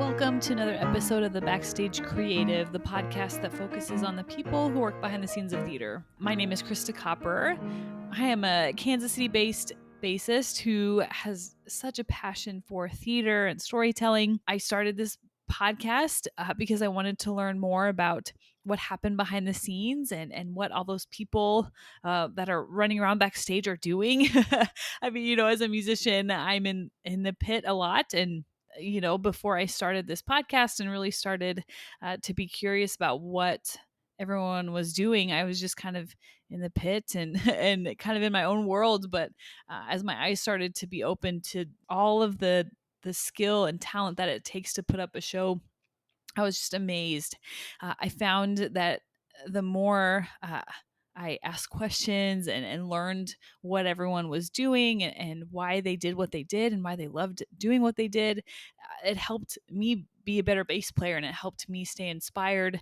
Welcome to another episode of the Backstage Creative, the podcast that focuses on the people who work behind the scenes of theater. My name is Krista Copper. I am a Kansas City-based bassist who has such a passion for theater and storytelling. I started this podcast because I wanted to learn more about what happened behind the scenes and what all those people that are running around backstage are doing. I mean, as a musician, I'm in the pit a lot, and before I started this podcast and really started to be curious about what everyone was doing, I was just kind of in the pit and and kind of in my own world. But as my eyes started to be open to all of the skill and talent that it takes to put up a show, I was just amazed. I found that the more I asked questions and learned what everyone was doing and why they did what they did and why they loved doing what they did, it helped me be a better bass player, and it helped me stay inspired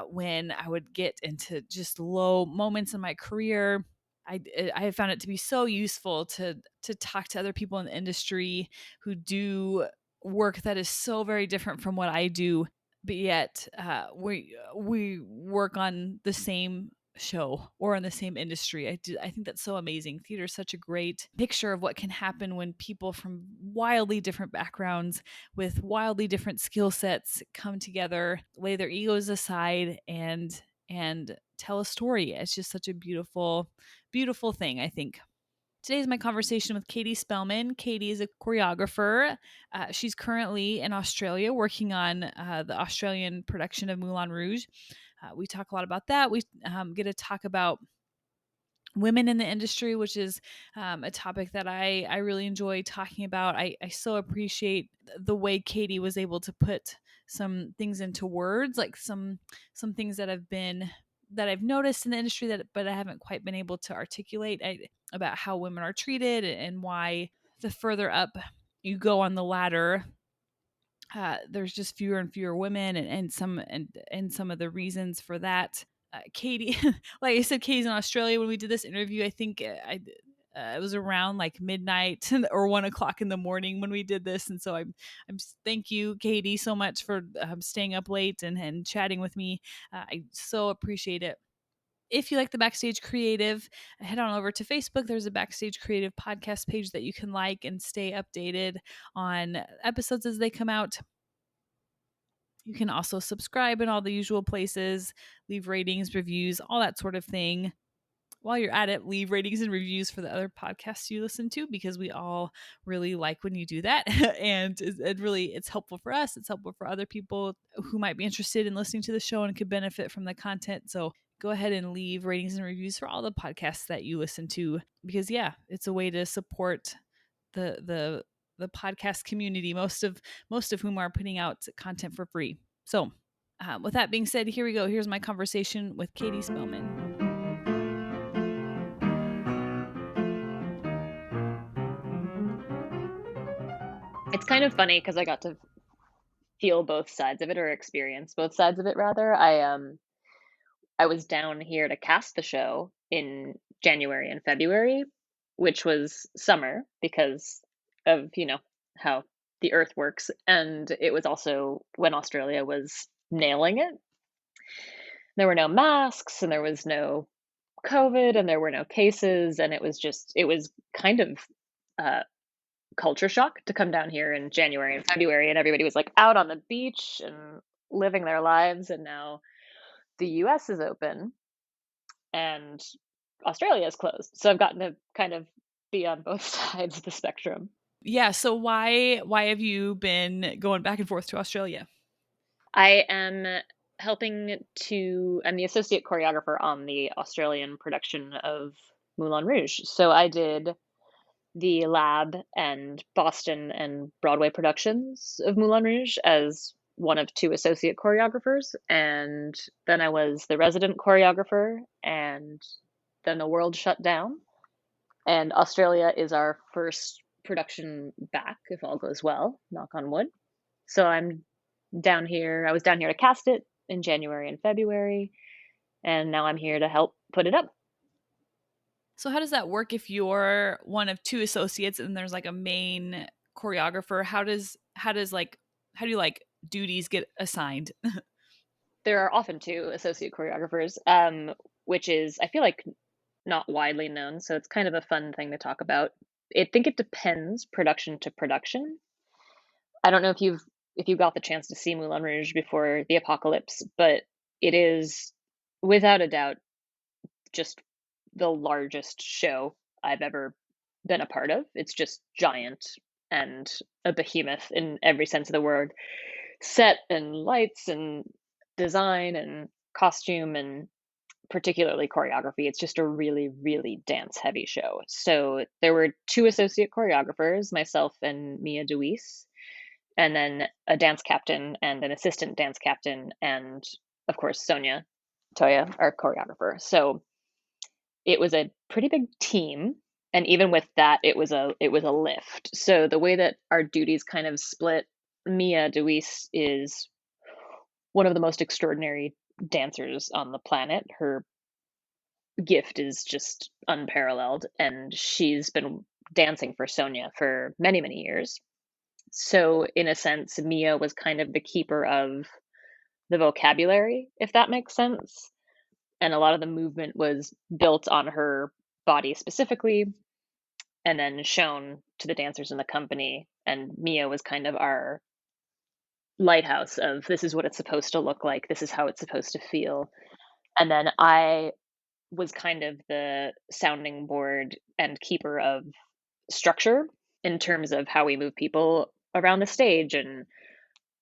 when I would get into just low moments in my career. I have found it to be so useful to talk to other people in the industry who do work that is so very different from what I do, but yet we work on the same show or in the same industry. I think that's so amazing. Theater is such a great picture of what can happen when people from wildly different backgrounds with wildly different skill sets come together, lay their egos aside, and tell a story. It's just such a beautiful thing, I think. Today's my conversation with Katie Spelman. Katie is a choreographer. She's currently in Australia working on the Australian production of Moulin Rouge. We talk a lot about that. We get to talk about women in the industry, which is a topic that I really enjoy talking about. I so appreciate the way Katie was able to put some things into words, like some things that I've noticed in the industry but I haven't quite been able to articulate about how women are treated and why the further up you go on the ladder, there's just fewer and fewer women, and some of the reasons for that. Katie, like I said, Katie's in Australia. When we did this interview, I think it was around like midnight or 1 o'clock in the morning when we did this, and so I'm thank you, Katie, so much for staying up late and chatting with me. I so appreciate it. If you like the Backstage Creative, head on over to Facebook. There's a Backstage Creative podcast page that you can like and stay updated on episodes as they come out. You can also subscribe in all the usual places, leave ratings, reviews, all that sort of thing. While you're at it, leave ratings and reviews for the other podcasts you listen to, because we all really like when you do that. And it's helpful for us. It's helpful for other people who might be interested in listening to the show and could benefit from the content. So go ahead and leave ratings and reviews for all the podcasts that you listen to, because it's a way to support the podcast community, most of whom are putting out content for free. So with that being said, here we go. Here's my conversation with Katie Spelman. It's kind of funny because I got to feel both sides of it, or experience both sides of it rather. I was down here to cast the show in January and February, which was summer because of, how the earth works. And it was also when Australia was nailing it. There were no masks and there was no COVID and there were no cases. And it was kind of culture shock to come down here in January and February, and everybody was like out on the beach and living their lives. And now the US is open and Australia is closed. So I've gotten to kind of be on both sides of the spectrum. Yeah. So why have you been going back and forth to Australia? I am I'm the associate choreographer on the Australian production of Moulin Rouge. So I did the lab and Boston and Broadway productions of Moulin Rouge as one of two associate choreographers. And then I was the resident choreographer, and then the world shut down. And Australia is our first production back, if all goes well, knock on wood. So I was down here to cast it in January and February, and now I'm here to help put it up. So how does that work if you're one of two associates and there's like a main choreographer? How does like how do you like duties get assigned? There are often two associate choreographers, which is, I feel like, not widely known, so it's kind of a fun thing to talk about. I think it depends production to production. I don't know if you got the chance to see Moulin Rouge before the apocalypse, but it is without a doubt just the largest show I've ever been a part of. It's just giant and a behemoth in every sense of the word. Set and lights and design and costume and particularly choreography. It's just a really, really dance heavy show. So there were two associate choreographers, myself and Mia Deweese, and then a dance captain and an assistant dance captain, and of course Sonia Toya, our choreographer. So it was a pretty big team, and even with that, it was a lift. So the way that our duties kind of split, Mia Deweese is one of the most extraordinary dancers on the planet. Her gift is just unparalleled, and she's been dancing for Sonia for many, many years. So, in a sense, Mia was kind of the keeper of the vocabulary, if that makes sense. And a lot of the movement was built on her body specifically and then shown to the dancers in the company. And Mia was kind of our lighthouse of this is what it's supposed to look like, this is how it's supposed to feel. And then I was kind of the sounding board and keeper of structure in terms of how we move people around the stage and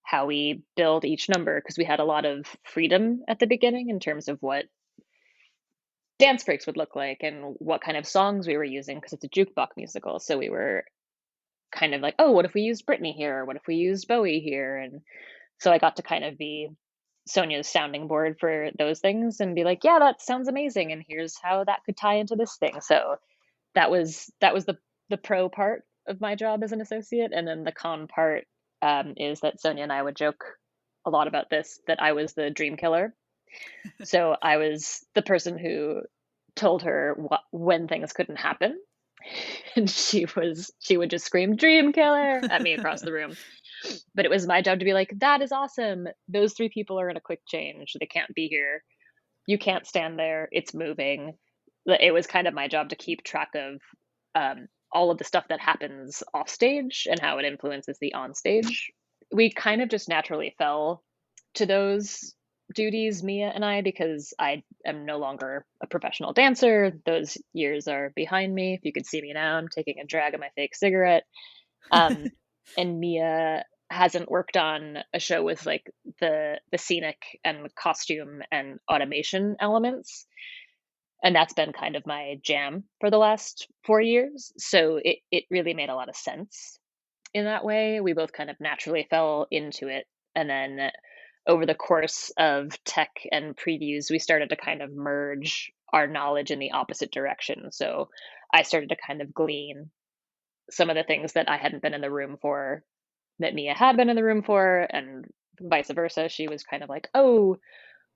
how we build each number, because we had a lot of freedom at the beginning in terms of what dance breaks would look like and what kind of songs we were using, because it's a jukebox musical. So we were kind of like, oh, what if we used Britney here? Or what if we used Bowie here? And so I got to kind of be Sonia's sounding board for those things and be like, yeah, that sounds amazing. And here's how that could tie into this thing. So that was the pro part of my job as an associate. And then the con part is that Sonia and I would joke a lot about this, that I was the dream killer. So I was the person who told her when things couldn't happen. And she would just scream dream killer at me across the room. But it was my job to be like, that is awesome. Those three people are in a quick change. They can't be here. You can't stand there. It's moving. It was kind of my job to keep track of all of the stuff that happens off stage and how it influences the on stage. We kind of just naturally fell to those duties, Mia and I, because I am no longer a professional dancer. Those years are behind me. If you could see me now, I'm taking a drag of my fake cigarette. Um, and Mia hasn't worked on a show with like the scenic and costume and automation elements, and that's been kind of my jam for the last 4 years. So it really made a lot of sense in that way. We both kind of naturally fell into it, and then over the course of tech and previews, we started to kind of merge our knowledge in the opposite direction. So I started to kind of glean some of the things that I hadn't been in the room for that Mia had been in the room for, and vice versa. She was kind of like, oh,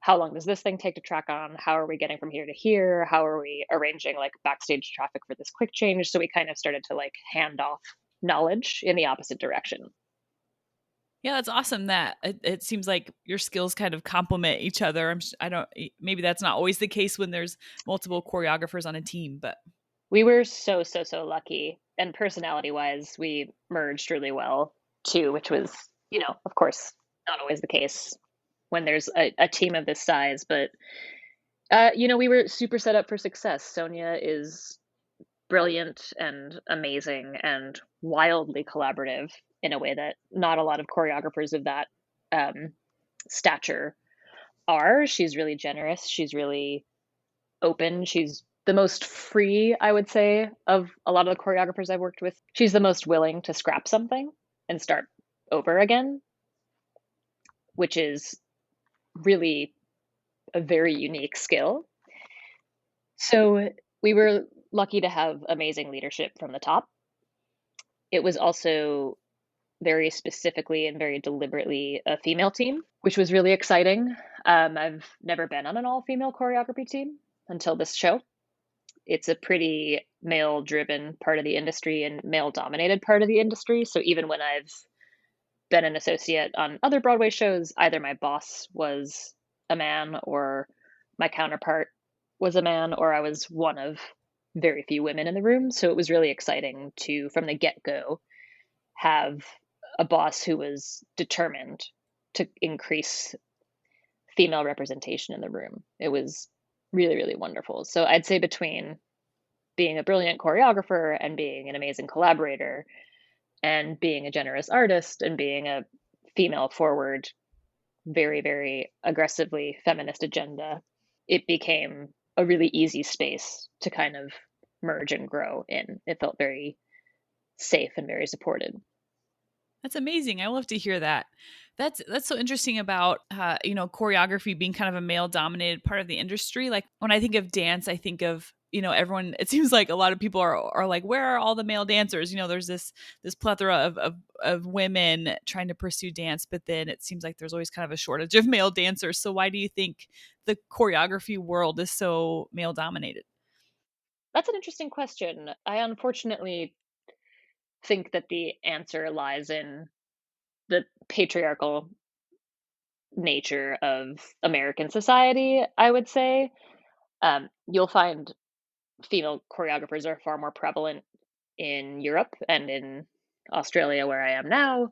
how long does this thing take to track on? How are we getting from here to here? How are we arranging like backstage traffic for this quick change? So we kind of started to like hand off knowledge in the opposite direction. Yeah, that's awesome that it seems like your skills kind of complement each other. I don't, maybe that's not always the case when there's multiple choreographers on a team, but We were so lucky. And personality wise, we merged really well too, which was, of course, not always the case when there's a team of this size. But, we were super set up for success. Sonia is brilliant and amazing and wildly collaborative in a way that not a lot of choreographers of that um, stature are. She's really generous. She's really open. She's the most free, I would say, of a lot of the choreographers I've worked with. She's the most willing to scrap something and start over again, which is really a very unique skill. So we were lucky to have amazing leadership from the top. It was also very specifically and very deliberately a female team, which was really exciting. I've never been on an all female choreography team until this show. It's a pretty male driven part of the industry and male dominated part of the industry. So even when I've been an associate on other Broadway shows, either my boss was a man or my counterpart was a man, or I was one of very few women in the room. So it was really exciting to, from the get go, have a boss who was determined to increase female representation in the room. It was really, really wonderful. So I'd say between being a brilliant choreographer and being an amazing collaborator and being a generous artist and being a female forward, very, very aggressively feminist agenda, it became a really easy space to kind of merge and grow in. It felt very safe and very supported. That's amazing. I love to hear that. That's so interesting about choreography being kind of a male dominated part of the industry. Like when I think of dance, I think of everyone. It seems like a lot of people are like, where are all the male dancers? There's this plethora of women trying to pursue dance, but then it seems like there's always kind of a shortage of male dancers. So why do you think the choreography world is so male dominated? That's an interesting question. I unfortunately think that the answer lies in the patriarchal nature of American society, I would say. You'll find female choreographers are far more prevalent in Europe and in Australia, where I am now.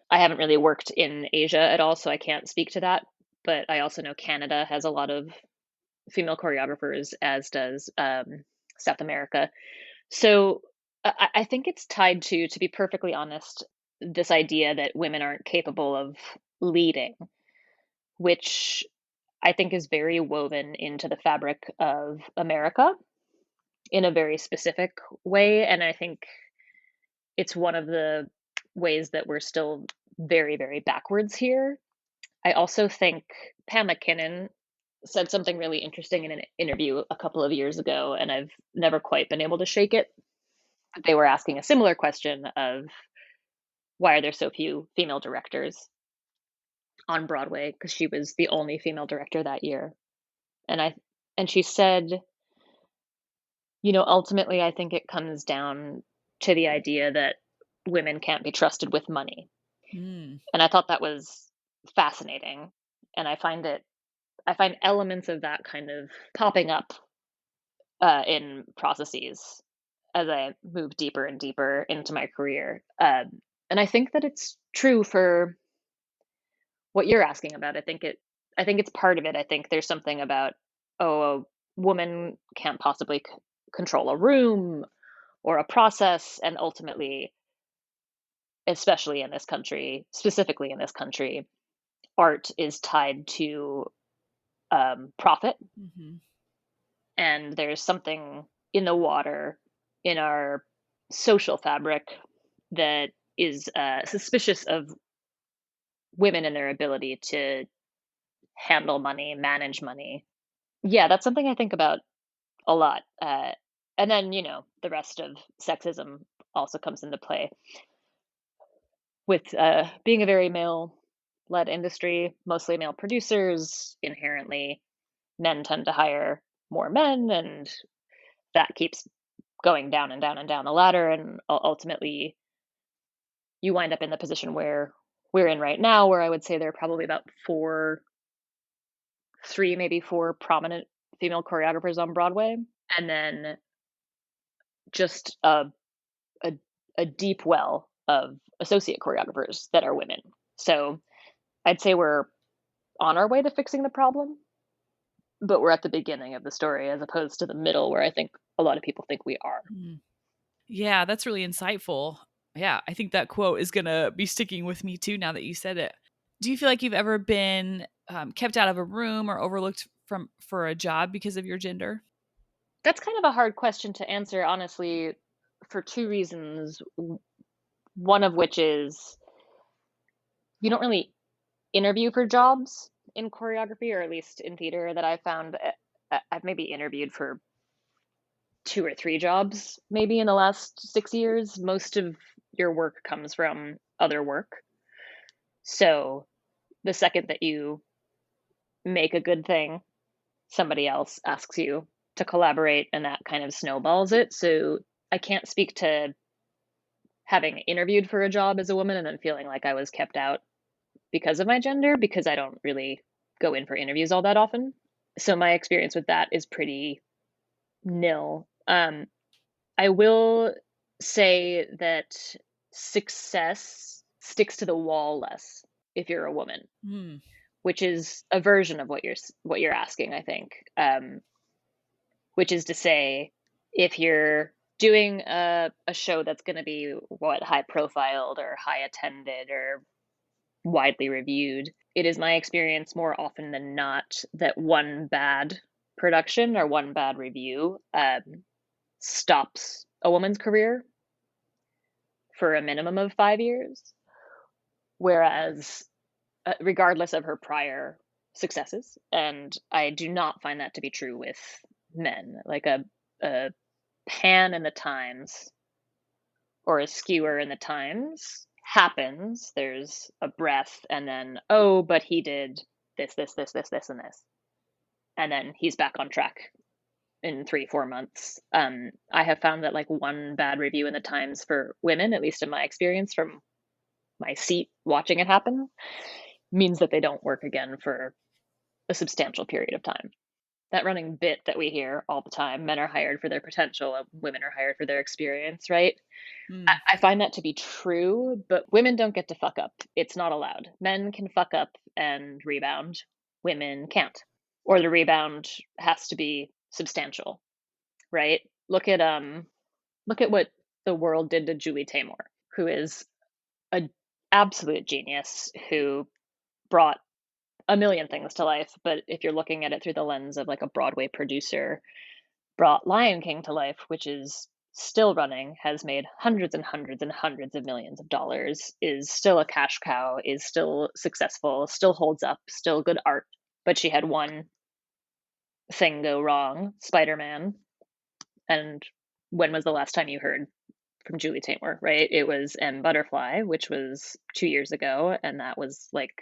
I haven't really worked in Asia at all, so I can't speak to that. But I also know Canada has a lot of female choreographers, as does South America. So I think it's tied to be perfectly honest, this idea that women aren't capable of leading, which I think is very woven into the fabric of America in a very specific way. And I think it's one of the ways that we're still very, very backwards here. I also think Pam McKinnon said something really interesting in an interview a couple of years ago, and I've never quite been able to shake it. They were asking a similar question of why are there so few female directors on Broadway, because she was the only female director that year. And I and she said, ultimately I think it comes down to the idea that women can't be trusted with money. Hmm. And I thought that was fascinating. And I find elements of that kind of popping up in processes as I move deeper and deeper into my career. And I think that it's true for what you're asking about. I think it's part of it. I think there's something about, oh, a woman can't possibly control a room or a process, and ultimately, especially in this country, specifically in this country, art is tied to profit, Mm-hmm. and there's something in the water in our social fabric that is suspicious of women and their ability to handle money, manage money. Yeah, that's something I think about a lot. And then, the rest of sexism also comes into play with being a very male led industry, mostly male producers. Inherently, men tend to hire more men, and that keeps going down and down and down the ladder. And ultimately, you wind up in the position where we're in right now, where I would say there are probably about three, maybe four prominent female choreographers on Broadway, and then just a, a deep well of associate choreographers that are women. So I'd say we're on our way to fixing the problem, but we're at the beginning of the story as opposed to the middle where I think a lot of people think we are. Mm. Yeah, that's really insightful. Yeah, I think that quote is going to be sticking with me too now that you said it. Do you feel like you've ever been kept out of a room or overlooked for a job because of your gender? That's kind of a hard question to answer, honestly, for two reasons. One of which is you don't really interview for jobs in choreography, or at least in theater that I found. I've maybe interviewed for two or three jobs maybe in the last 6 years. Most of your work comes from other work. So the second that you make a good thing, somebody else asks you to collaborate, and that kind of snowballs it. So I can't speak to having interviewed for a job as a woman and then feeling like I was kept out because of my gender, because I don't really go in for interviews all that often. So my experience with that is pretty nil. I will say that success sticks to the wall less if you're a woman, Hmm. which is a version of what you're asking, I think. Which is to say, if you're doing a show that's going to be what high profiled or high attended or widely reviewed, it is my experience more often than not that one bad production or one bad review stops a woman's career for a minimum of 5 years. Whereas, regardless of her prior successes, and I do not find that to be true with men, like a pan in the Times or a skewer in the Times happens. There's a breath, and then, oh, but he did this, and this. And then he's back on track in 3, 4 months. I have found that like one bad review in the Times for women, at least in my experience from my seat watching it happen, means that they don't work again for a substantial period of time. That running bit that we hear all the time, men are hired for their potential, women are hired for their experience, right? Hmm. I find that to be true, but women don't get to fuck up. It's not allowed. Men can fuck up and rebound. Women can't. Or the rebound has to be substantial, right? Look at what the world did to Julie Taymor, who is a absolute genius who brought a million things to life, but if you're looking at it through the lens of like a Broadway producer, brought Lion King to life, which is still running, has made hundreds and hundreds and hundreds of millions of dollars, is still a cash cow, is still successful, still holds up, still good art. But she had one thing go wrong, Spider-Man. And when was the last time you heard from Julie Taymor, right? It was M Butterfly, which was 2 years ago, and that was like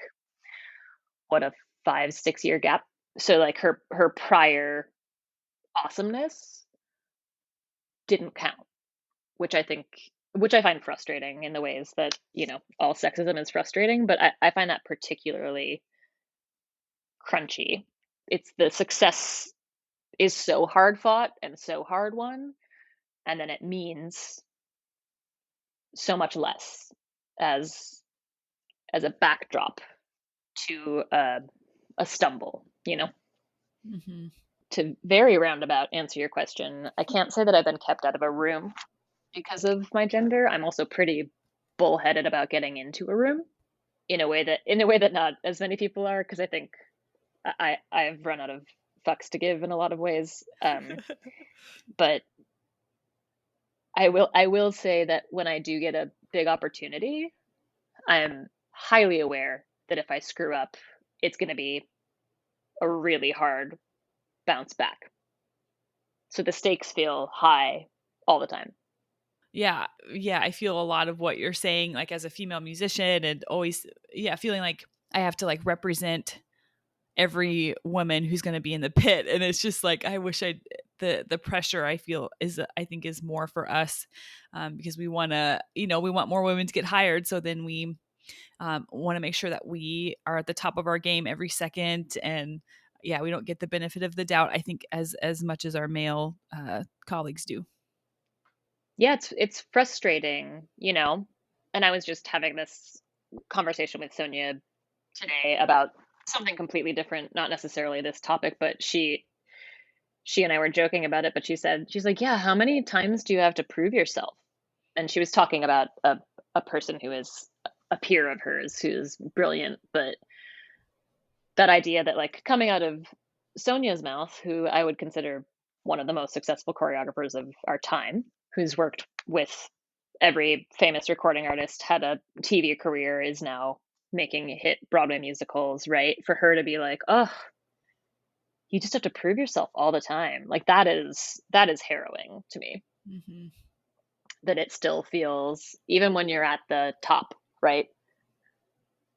what, a 5, 6 year gap. So like her prior awesomeness didn't count, which I think, which I find frustrating in the ways that, all sexism is frustrating, but I find that particularly crunchy. It's the success is so hard fought and so hard won, and then it means so much less as a backdrop to a stumble, Mm-hmm. To very roundabout answer your question, I can't say that I've been kept out of a room because of my gender. I'm also pretty bullheaded about getting into a room in a way that not as many people are, because I think I've run out of fucks to give in a lot of ways. But I will say that when I do get a big opportunity, I'm highly aware that if I screw up, it's going to be a really hard bounce back. So the stakes feel high all the time. Yeah, yeah, I feel a lot of what you're saying, like as a female musician, and always, yeah, feeling like I have to like represent every woman who's going to be in the pit, and it's just like I wish I the pressure I feel is I think is more for us, because we want to, we want more women to get hired, so then we want to make sure that we are at the top of our game every second, and yeah, we don't get the benefit of the doubt, I think, as much as our male colleagues do. Yeah, it's frustrating, And I was just having this conversation with Sonia today about something completely different, not necessarily this topic, but she and I were joking about it, but she's like, "Yeah, how many times do you have to prove yourself?" And she was talking about a person who is a peer of hers who's brilliant, but that idea that like coming out of Sonia's mouth, who I would consider one of the most successful choreographers of our time, who's worked with every famous recording artist, had a TV career, is now making hit Broadway musicals, right? For her to be like, "Oh, you just have to prove yourself all the time." Like that is harrowing to me. Mm-hmm. That it still feels, even when you're at the top, right?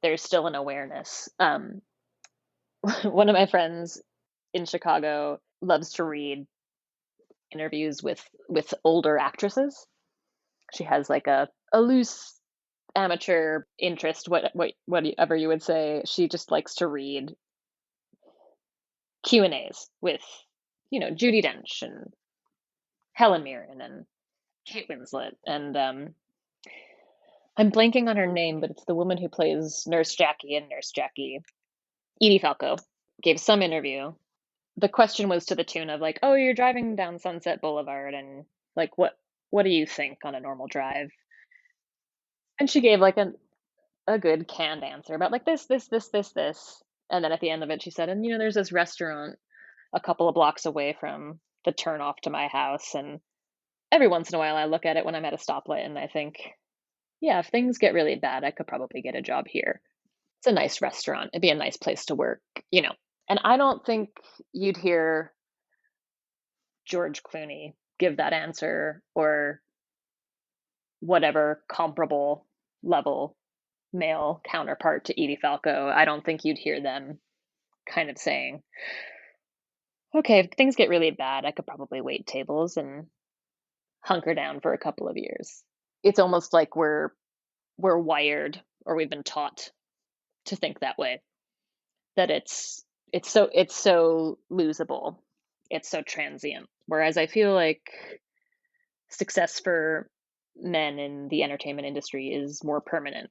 There's still an awareness. One of my friends in Chicago loves to read interviews with older actresses. She has like a loose amateur interest, whatever you would say. She just likes to read Q&As with, Judi Dench and Helen Mirren and Kate Winslet, and I'm blanking on her name, but it's the woman who plays Nurse Jackie in Nurse Jackie. Edie Falco gave some interview. The question was to the tune of like, "Oh, you're driving down Sunset Boulevard, and like, what do you think on a normal drive?" And she gave like a good canned answer about like this. And then at the end of it, she said, "And there's this restaurant a couple of blocks away from the turn off to my house, and every once in a while I look at it when I'm at a stoplight and I think, yeah, if things get really bad, I could probably get a job here. It's a nice restaurant. It'd be a nice place to work, you know." And I don't think you'd hear George Clooney give that answer, or whatever comparable level male counterpart to Edie Falco. I don't think you'd hear them kind of saying, "Okay, if things get really bad, I could probably wait tables and hunker down for a couple of years." It's almost like we're wired, or we've been taught to think that way, that it's so losable, it's so transient. Whereas I feel like success for men in the entertainment industry is more permanent.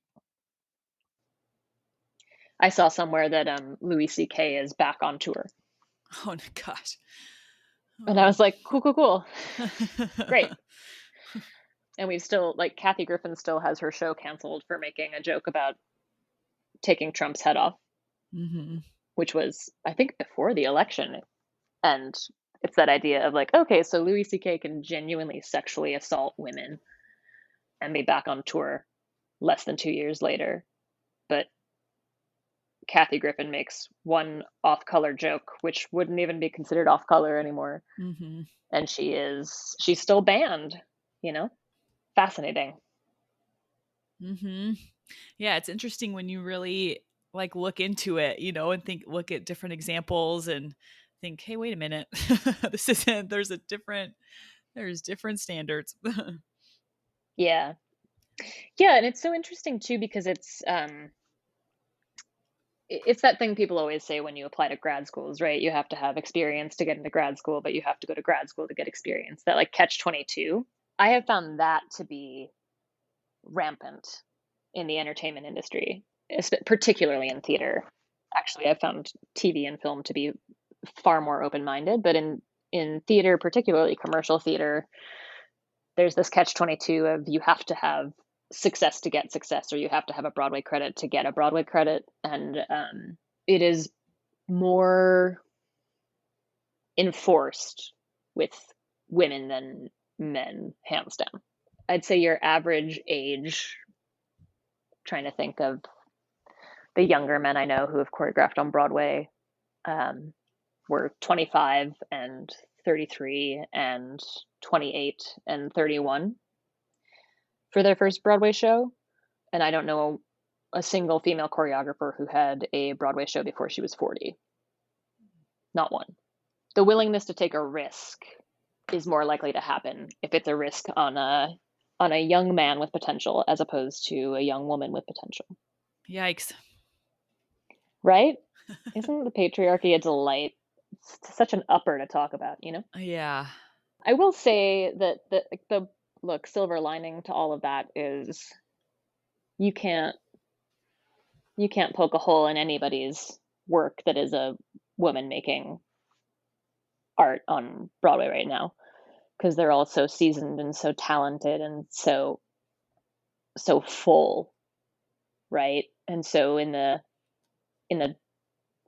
I saw somewhere that Louis C.K. is back on tour, Oh my gosh. and I Oh. was like, cool, cool, cool, great. And we've still, like, Kathy Griffin still has her show canceled for making a joke about taking Trump's head off, Mm-hmm. which was, I think, before the election. And it's that idea of like, okay, so Louis C.K. can genuinely sexually assault women and be back on tour less than 2 years later. But Kathy Griffin makes one off-color joke, which wouldn't even be considered off-color anymore, Mm-hmm. and she's still banned. You know, fascinating. Mm-hmm. Yeah, it's interesting when you really like look into it, and look at different examples and think, hey, wait a minute. This isn't there's different standards. Yeah, yeah, and it's so interesting too because it's that thing people always say when you apply to grad schools, right? You have to have experience to get into grad school, but you have to go to grad school to get experience. That like catch 22. I have found that to be rampant in the entertainment industry, particularly in theater. Actually, I've found TV and film to be far more open-minded, but in theater, particularly commercial theater, there's this catch 22 of you have to have success to get success, or you have to have a Broadway credit to get a Broadway credit. And it is more enforced with women than men, hands down. I'd say your average age, trying to think of the younger men I know who have choreographed on Broadway, um, were 25 and 33 and 28 and 31 for their first Broadway show. And I don't know a single female choreographer who had a Broadway show before she was 40. Not one. The willingness to take a risk is more likely to happen if it's a risk on a young man with potential as opposed to a young woman with potential. Yikes. Right? Isn't the patriarchy a delight? It's such an upper to talk about, you know? Yeah. I will say that the look, silver lining to all of that is you can't you can't poke a hole in anybody's work that is a woman making art on Broadway right now, because they're all so seasoned and so talented and so full, right? And so in the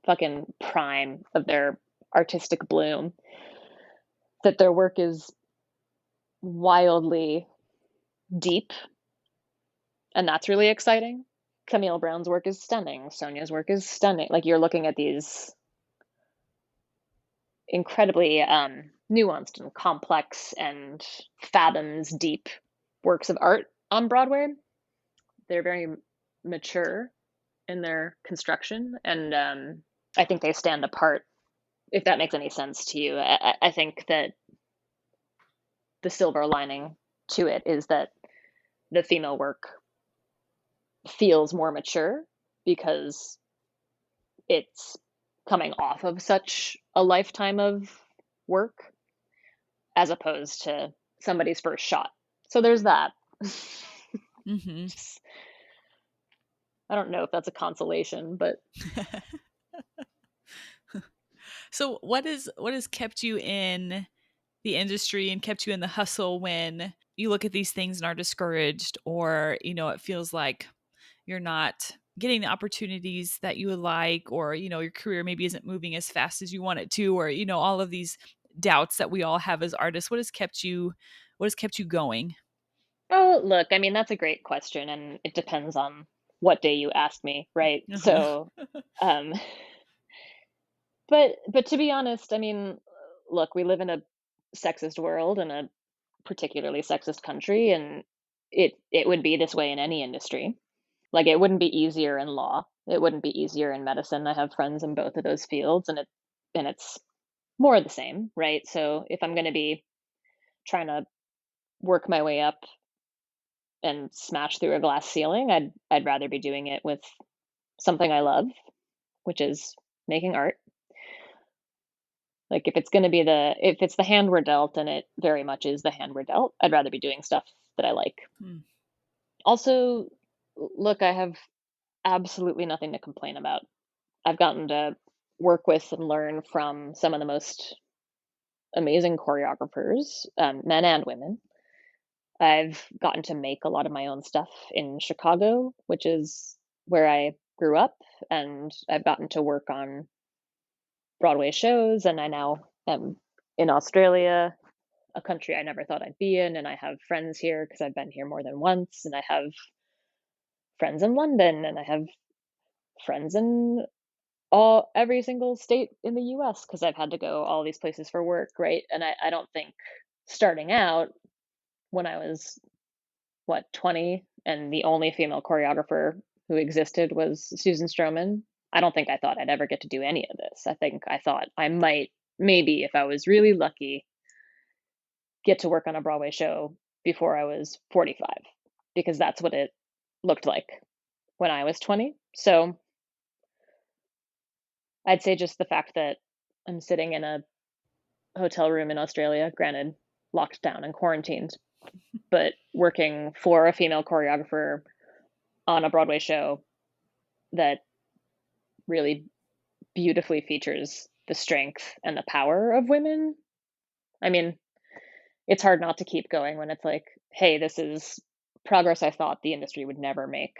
fucking prime of their artistic bloom, that their work is wildly deep, and that's really exciting. Camille Brown's work is stunning. Sonia's work is stunning. Like, you're looking at these incredibly nuanced and complex and fathoms deep works of art on Broadway. They're very mature in their construction, and I think they stand apart. If that makes any sense to you, I think that the silver lining to it is that the female work feels more mature because it's coming off of such a lifetime of work as opposed to somebody's first shot. So there's that. Mm-hmm. I don't know if that's a consolation, but So what has kept you in the industry and kept you in the hustle when you look at these things and are discouraged, or it feels like you're not getting the opportunities that you would like, or your career maybe isn't moving as fast as you want it to, or all of these doubts that we all have as artists. What has kept you going? oh, look, I mean, that's a great question, and it depends on what day you ask me, right? Uh-huh. So, um, but to be honest, I mean, look, we live in a sexist world and a particularly sexist country, and it would be this way in any industry. Like it wouldn't be easier in law. It wouldn't be easier in medicine. I have friends in both of those fields, and it's more the same, right? So if I'm going to be trying to work my way up and smash through a glass ceiling, I'd rather be doing it with something I love, which is making art. Like if it's the hand we're dealt, and it very much is the hand we're dealt, I'd rather be doing stuff that I like. Hmm. Also, look, I have absolutely nothing to complain about. I've gotten to work with and learn from some of the most amazing choreographers, men and women. I've gotten to make a lot of my own stuff in Chicago, which is where I grew up, and I've gotten to work on Broadway shows, and I now am in Australia, a country I never thought I'd be in, and I have friends here because I've been here more than once, and I have friends in London, and I have friends in every single state in the US because I've had to go all these places for work, right? And I don't think starting out when I was what 20 and the only female choreographer who existed was Susan Stroman. I don't think I thought I'd ever get to do any of this. I think I thought I might, maybe if I was really lucky, get to work on a Broadway show before I was 45 because that's what it looked like when I was 20. So I'd say just the fact that I'm sitting in a hotel room in Australia, granted locked down and quarantined, but working for a female choreographer on a Broadway show that really beautifully features the strength and the power of women. I mean, it's hard not to keep going when it's like, hey, this is progress I thought the industry would never make,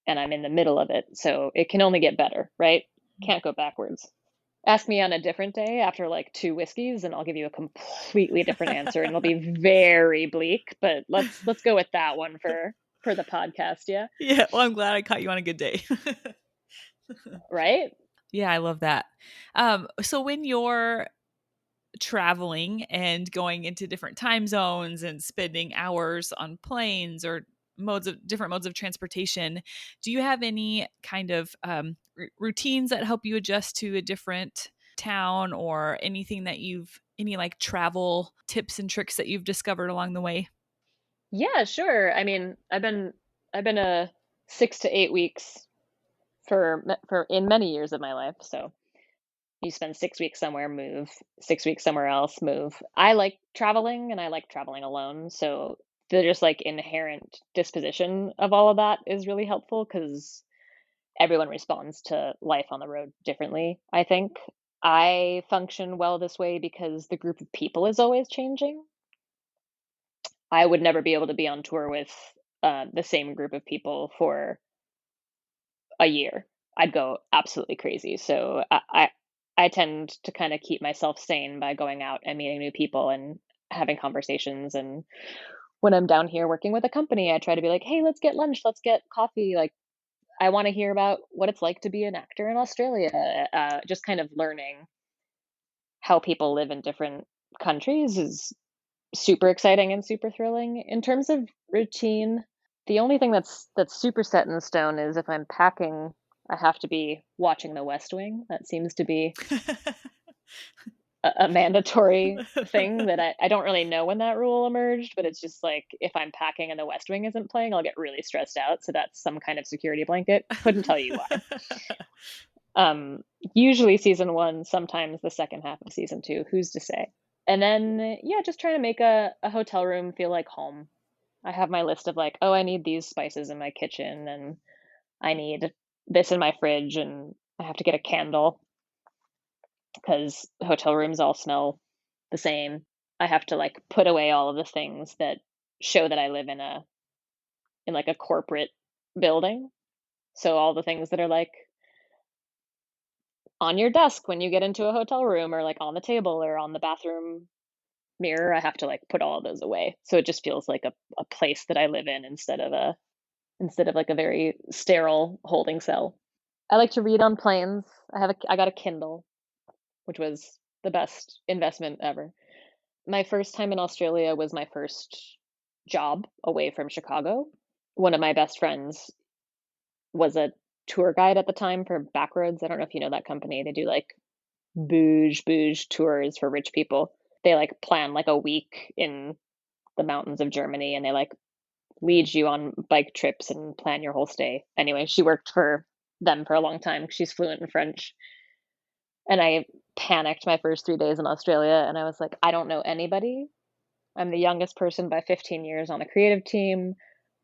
and I'm in the middle of it. So it can only get better, right? Can't go backwards. Ask me on a different day after like two whiskeys, and I'll give you a completely different answer, and it'll be very bleak. But let's go with that one for the podcast, yeah. Yeah, well, I'm glad I caught you on a good day. Right? Yeah, I love that. So when you're traveling and going into different time zones and spending hours on planes or different modes of transportation, do you have any kind of routines that help you adjust to a different town, or anything that any like travel tips and tricks that you've discovered along the way? Yeah, sure. I mean, I've been a 6 to 8 weeks for in many years of my life. So you spend 6 weeks somewhere, move 6 weeks somewhere else, move. I like traveling and I like traveling alone. So the just like inherent disposition of all of that is really helpful because everyone responds to life on the road differently, I think. I function well this way because the group of people is always changing. I would never be able to be on tour with the same group of people for a year. I'd go absolutely crazy. So I tend to kind of keep myself sane by going out and meeting new people and having conversations. And when I'm down here working with a company, I try to be like, hey, let's get lunch, let's get coffee. Like, I want to hear about what it's like to be an actor in Australia. Just kind of learning how people live in different countries is super exciting and super thrilling. In terms of routine, the only thing that's super set in stone is if I'm packing, I have to be watching The West Wing. That seems to be a mandatory thing that I don't really know when that rule emerged, but it's just like if I'm packing and the West Wing isn't playing, I'll get really stressed out. So that's some kind of security blanket. Couldn't tell you why. Usually season one, sometimes the second half of season two. Who's to say? And then, yeah, just trying to make a hotel room feel like home. I have my list of like, oh, I need these spices in my kitchen, and I need this in my fridge, and I have to get a candle because hotel rooms all smell the same. I have to like put away all of the things that show that I live in like a corporate building. So all the things that are like on your desk when you get into a hotel room or like on the table or on the bathroom mirror, I have to like put all of those away. So it just feels like a place that I live in instead of like a very sterile holding cell. I like to read on planes. I got a Kindle, which was the best investment ever. My first time in Australia was my first job away from Chicago. One of my best friends was a tour guide at the time for Backroads. I don't know if you know that company. They do like bouge tours for rich people. They like plan like a week in the mountains of Germany, and they like lead you on bike trips and plan your whole stay. Anyway, she worked for them for a long time. She's fluent in French. And I panicked my first 3 days in Australia, and I was like, I don't know anybody. I'm the youngest person by 15 years on the creative team.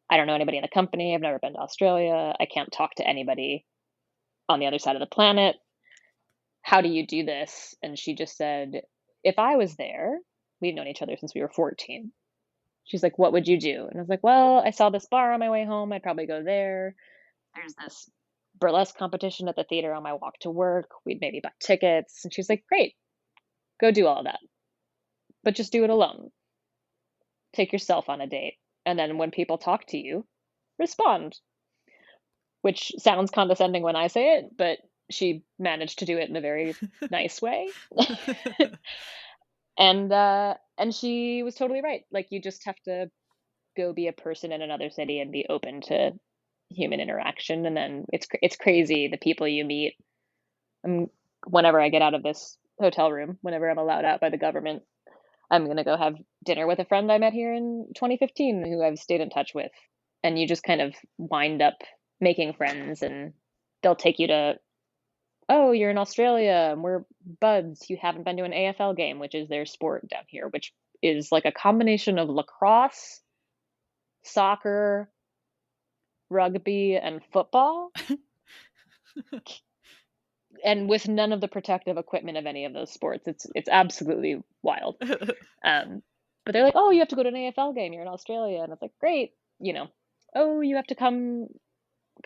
I don't know anybody in the company. I've never been to Australia. I can't talk to anybody on the other side of the planet. How do you do this? And she just said, if I was there, we've known each other since we were 14. She's like, what would you do? And I was like, well, I saw this bar on my way home. I'd probably go there. There's this burlesque competition at the theater on my walk to work. We'd maybe buy tickets. And she's like, great, go do all of that. But just do it alone. Take yourself on a date. And then when people talk to you, respond. Which sounds condescending when I say it, but she managed to do it in a very nice way. And she was totally right. Like you just have to go be a person in another city and be open to human interaction, and then it's crazy the people you meet. Whenever I get out of this hotel room, whenever I'm allowed out by the government, I'm gonna go have dinner with a friend I met here in 2015 who I've stayed in touch with, and you just kind of wind up making friends, and they'll take you to, oh, you're in Australia and we're buds. You haven't been to an AFL game, which is their sport down here, which is like a combination of lacrosse, soccer, rugby, and football, and with none of the protective equipment of any of those sports. It's absolutely wild. But they're like, oh, you have to go to an AFL game. You're in Australia, and it's like, great, you know. Oh, you have to come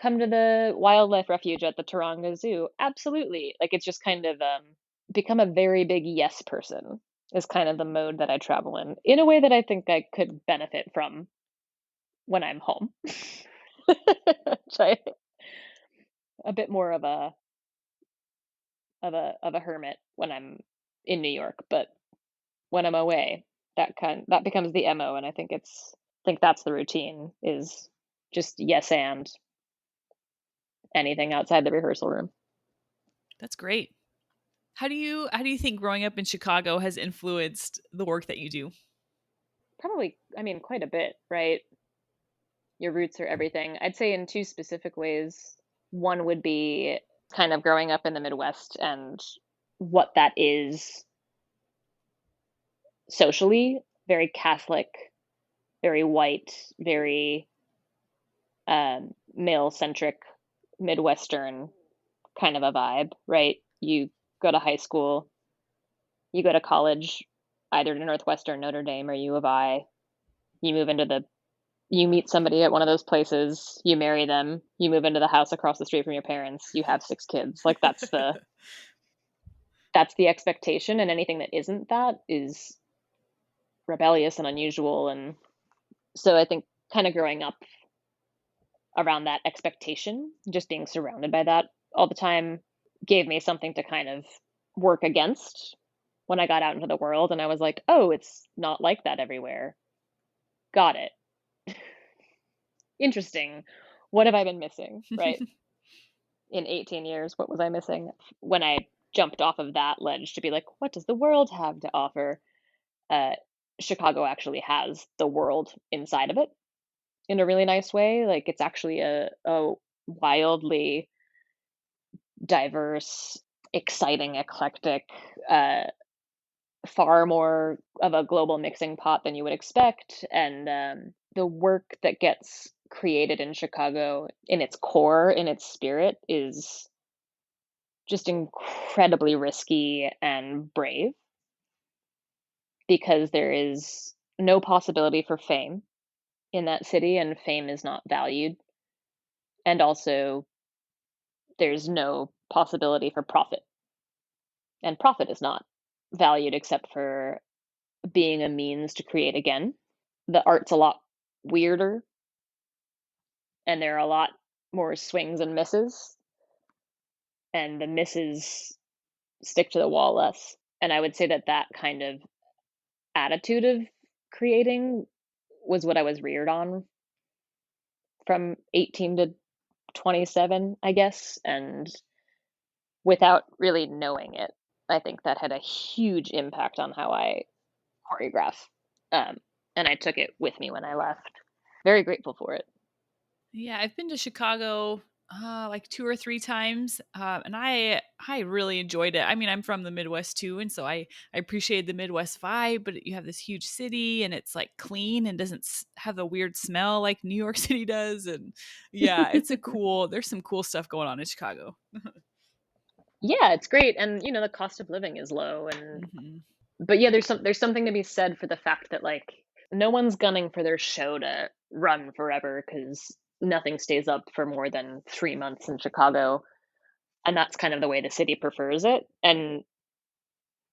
to the wildlife refuge at the Taronga Zoo. Absolutely. Like it's just kind of become a very big yes person is kind of the mode that I travel in a way that I think I could benefit from when I'm home. Try a bit more of a hermit when I'm in New York, but when I'm away, that becomes the MO, and I think that's the routine is just yes and anything outside the rehearsal room. That's great. How do you think growing up in Chicago has influenced the work that you do? Probably, I mean, quite a bit, right? Your roots are everything. I'd say in two specific ways. One would be kind of growing up in the Midwest and what that is socially, very Catholic, very white, very male centric, Midwestern kind of a vibe, right? You go to high school, you go to college, either to Northwestern, Notre Dame, or U of I. You move into you meet somebody at one of those places, you marry them, you move into the house across the street from your parents, you have 6 kids. Like that's the expectation, and anything that isn't that is rebellious and unusual. And so I think kind of growing up around that expectation, just being surrounded by that all the time, gave me something to kind of work against when I got out into the world. And I was like, oh, it's not like that everywhere. Got it. Interesting. What have I been missing? Right. In 18 years, what was I missing? When I jumped off of that ledge to be like, what does the world have to offer? Uh, Chicago actually has the world inside of it in a really nice way. Like it's actually a wildly diverse, exciting, eclectic, uh, far more of a global mixing pot than you would expect. And the work that gets created in Chicago, in its core, in its spirit, is just incredibly risky and brave because there is no possibility for fame in that city, and fame is not valued. And also, there's no possibility for profit, and profit is not valued except for being a means to create again. The art's a lot weirder, and there are a lot more swings and misses, and the misses stick to the wall less. And I would say that that kind of attitude of creating was what I was reared on from 18 to 27, I guess, and without really knowing it, I think that had a huge impact on how I choreograph. Um, and I took it with me when I left. Very grateful for it. Yeah, I've been to Chicago like 2 or 3 times, and I really enjoyed it. I mean, I'm from the Midwest too, and so I appreciate the Midwest vibe. But you have this huge city, and it's like clean and doesn't have the weird smell like New York City does. And yeah, it's a cool. There's some cool stuff going on in Chicago. Yeah, it's great, and the cost of living is low, and Hmm. but yeah, there's something to be said for the fact that like no one's gunning for their show to run forever because nothing stays up for more than 3 months in Chicago, and that's kind of the way the city prefers it, and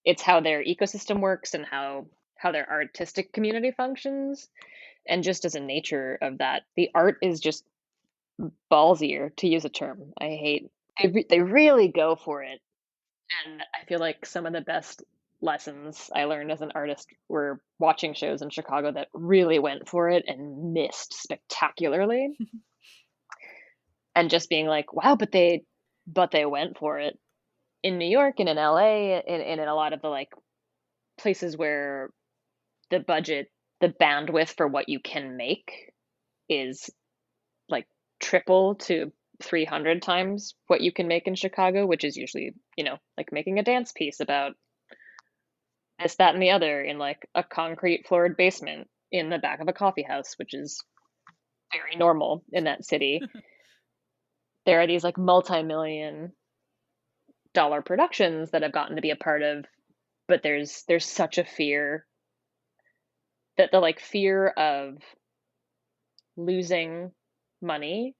it's how their ecosystem works and how their artistic community functions, and just as a nature of that, the art is just ballsier, to use a term I hate. They really go for it. And I feel like some of the best lessons I learned as an artist were watching shows in Chicago that really went for it and missed spectacularly, and just being like, wow, but they went for it. In New York and in LA and in a lot of the like places where the budget, the bandwidth for what you can make is like triple to 300 times what you can make in Chicago, which is usually, like making a dance piece about this, that, and the other in like a concrete floored basement in the back of a coffee house, which is very normal in that city. There are these like multi-million-dollar productions that I've gotten to be a part of, but there's such a fear that the like fear of losing money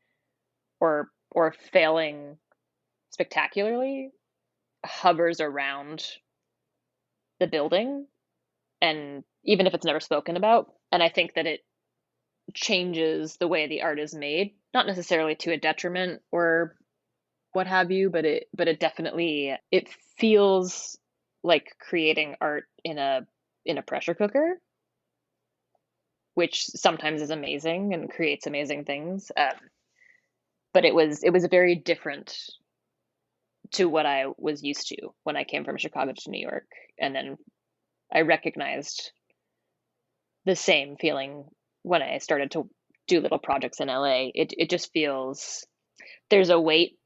or failing spectacularly hovers around the building, and even if it's never spoken about, and I think that it changes the way the art is made, not necessarily to a detriment or what have you, but it definitely it feels like creating art in a pressure cooker, which sometimes is amazing and creates amazing things. But it was very different to what I was used to when I came from Chicago to New York, and then I recognized the same feeling when I started to do little projects in LA. It just feels there's a weight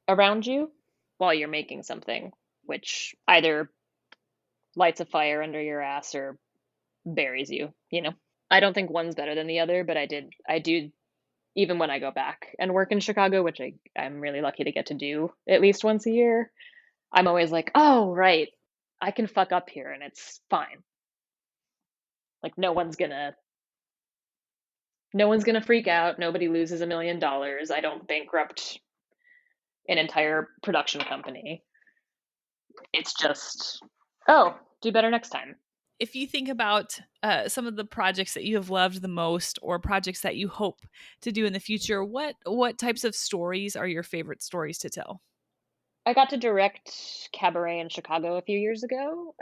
around you while you're making something, which either lights a fire under your ass or buries you. I don't think one's better than the other, but I do even when I go back and work in Chicago, which I'm really lucky to get to do at least once a year. I'm always like, oh right, I can fuck up here and it's fine. Like no one's gonna freak out. Nobody loses $1 million. I don't bankrupt an entire production company. It's just, oh, do better next time. If you think about some of the projects that you have loved the most, or projects that you hope to do in the future, what types of stories are your favorite stories to tell? I got to direct Cabaret in Chicago a few years ago,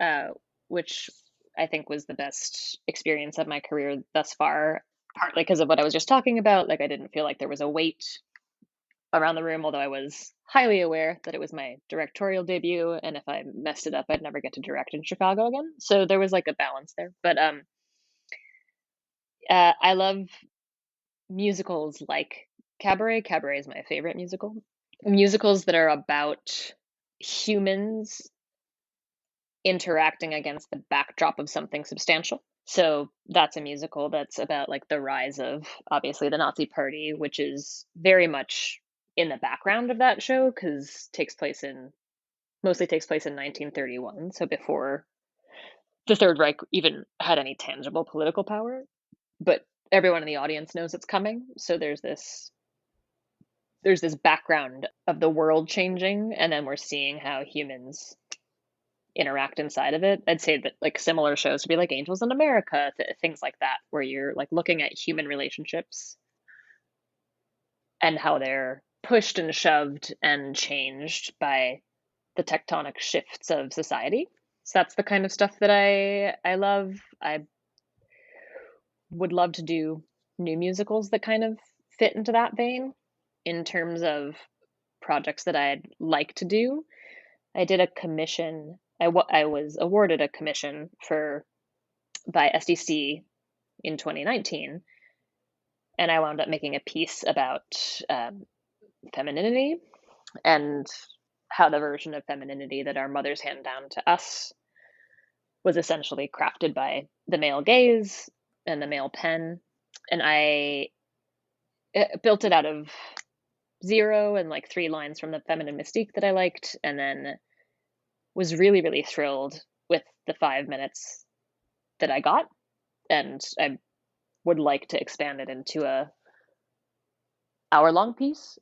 which I think was the best experience of my career thus far, partly because of what I was just talking about. Like, I didn't feel like there was a weight around the room, although I was highly aware that it was my directorial debut, and if I messed it up, I'd never get to direct in Chicago again. So there was like a balance there. But I love musicals like Cabaret. Cabaret is my favorite musical. Musicals that are about humans interacting against the backdrop of something substantial. So that's a musical that's about like the rise of obviously the Nazi Party, which is very much in the background of that show because takes place in mostly takes place in 1931, so before the Third Reich even had any tangible political power. But everyone in the audience knows it's coming, so there's this background of the world changing, and then we're seeing how humans interact inside of it. I'd say that like similar shows would be like Angels in America, things like that, where you're like looking at human relationships and how they're pushed and shoved and changed by the tectonic shifts of society. So that's the kind of stuff that I love. I would love to do new musicals that kind of fit into that vein. In terms of projects that I'd like to do, I did a commission. I was awarded a commission for by SDC in 2019, and I wound up making a piece about femininity and how the version of femininity that our mothers hand down to us was essentially crafted by the male gaze and the male pen. And I built it out of zero and like 3 lines from the feminine mystique that I liked, and then was really, really thrilled with the 5 minutes that I got. And I would like to expand it into a hour-long piece.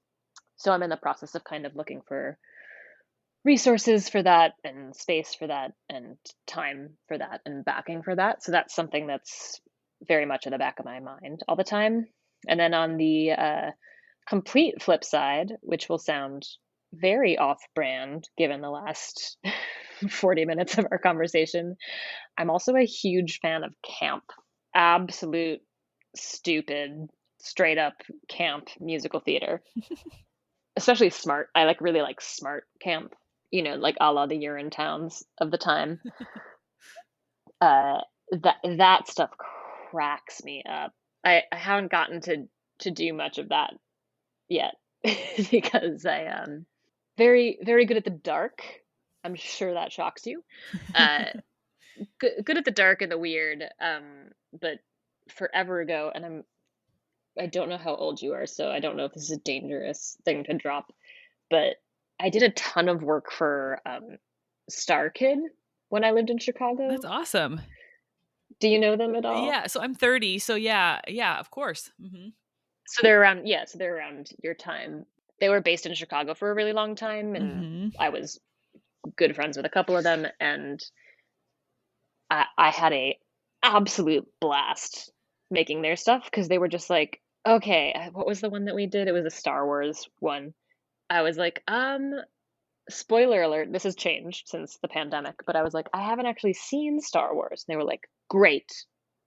So I'm in the process of kind of looking for resources for that and space for that and time for that and backing for that. So that's something that's very much in the back of my mind all the time. And then on the complete flip side, which will sound very off brand given the last 40 minutes of our conversation, I'm also a huge fan of camp. Absolute stupid, straight up camp musical theater. Especially smart. I like really like smart camp, like a la the Urinetowns of the time. That stuff cracks me up. I haven't gotten to do much of that yet because I am very, very good at the dark. I'm sure that shocks you. Uh, good at the dark and the weird. But forever ago, and I don't know how old you are, so I don't know if this is a dangerous thing to drop, but I did a ton of work for Star Kid when I lived in That's Chicago. awesome. Do you know them at all? Yeah, so I'm 30, so yeah, of course. So they're around your time. They were based in Chicago for a really long time, and Mhm. I was good friends with a couple of them, and I had a absolute blast making their stuff because they were just like, okay, what was the one that we did? It was a Star Wars one. I was like, spoiler alert, this has changed since the pandemic, but I was like, I haven't actually seen Star Wars. And they were like, great,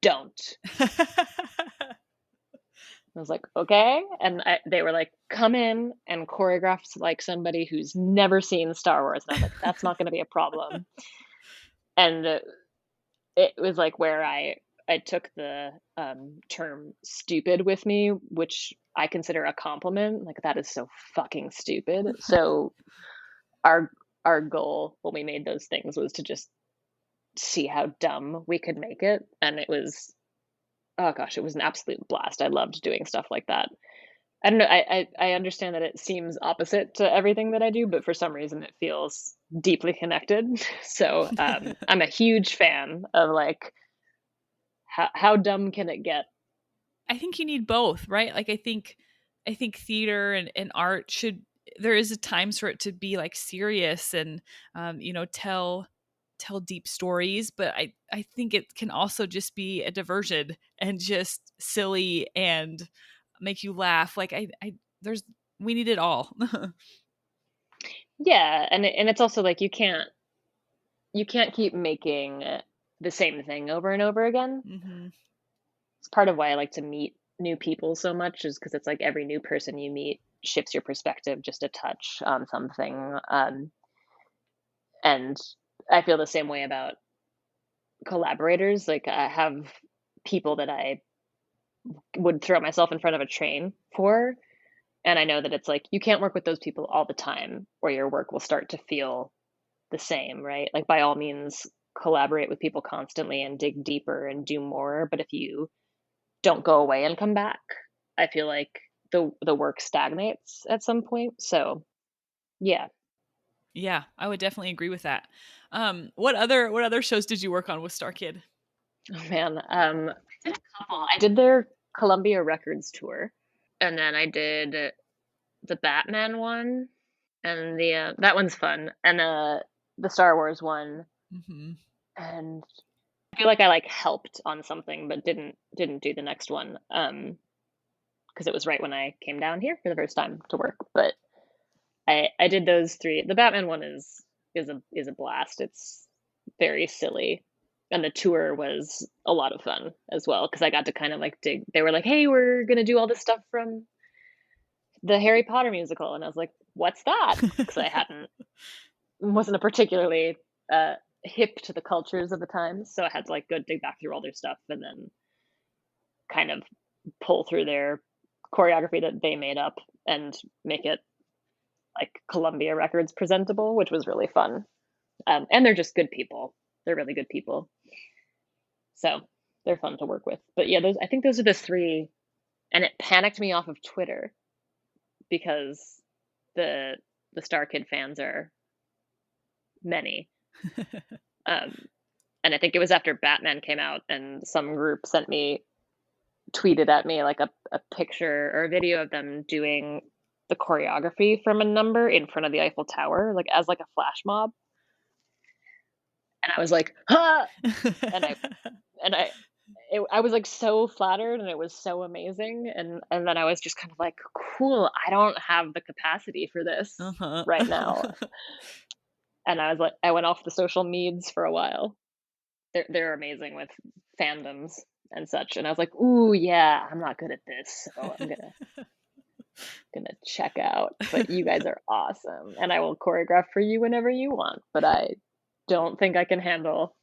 don't. I was like, okay. And they were like, come in and choreograph like somebody who's never seen Star Wars. And I was like, that's not going to be a problem. And it was like where I took the term stupid with me, which I consider a compliment. Like, that is so fucking stupid. So our our goal when we made those things was to just see how dumb we could make it, and it was, oh gosh, it was an absolute blast. I loved doing stuff like that. I don't know, I understand that it seems opposite to everything that I do, but for some reason it feels deeply connected. So I'm a huge fan of like how dumb can it get. I think you need both, right? Like I think theater and art should there is a times for it to be like serious and tell deep stories, but I think it can also just be a diversion and just silly and make you laugh. Like I there's we need it all. Yeah, and it's also like you can't keep making the same thing over and over again. Mhm. It's part of why I like to meet new people so much is because it's like every new person you meet shifts your perspective just a touch on something. And I feel the same way about collaborators. Like I have people that I would throw myself in front of a train for, and I know that it's like you can't work with those people all the time or your work will start to feel the same, right? Like by all means collaborate with people constantly and dig deeper and do more, but if you don't go away and come back, I feel like the work stagnates at some point. So, yeah. Yeah, I would definitely agree with that. What other shows did you work on with Star Kid? Oh man, I did a couple. I did their Columbia Records tour, and then I did the Batman one, and the that one's fun, and the Star Wars one, Hmm. and I feel like I like helped on something, but didn't do the next one, because it was right when I came down here for the first time to work. But I did those three. The Batman one is a blast. It's very silly. And the tour was a lot of fun as well because I got to kind of like dig. They were like, "Hey, we're gonna do all this stuff from the Harry Potter musical," and I was like, "What's that?" Because I hadn't wasn't a particularly uh, hip to the cultures of the time, so I had to like go dig back through all their stuff and then kind of pull through their choreography that they made up and make it like Columbia Records presentable, which was really fun. And they're just good people. They're really good people. So they're fun to work with. But yeah, those I think those are the three. And it panicked me off of Twitter because the the Star Kid fans are many. Um, and I think it was after Batman came out, and some group tweeted at me like a picture or a video of them doing the choreography from a number in front of the Eiffel Tower, like as like a flash mob. And I was like, huh. And I was like so flattered and it was so amazing, and then I was just kind of like, cool, I don't have the capacity for this Uh-huh. right now. And I was like, I went off the social meds for a while. They're amazing with fandoms and such, and I was like, ooh yeah, I'm not good at this, so I'm gonna check out, but you guys are awesome and I will choreograph for you whenever you want, but I don't think I can handle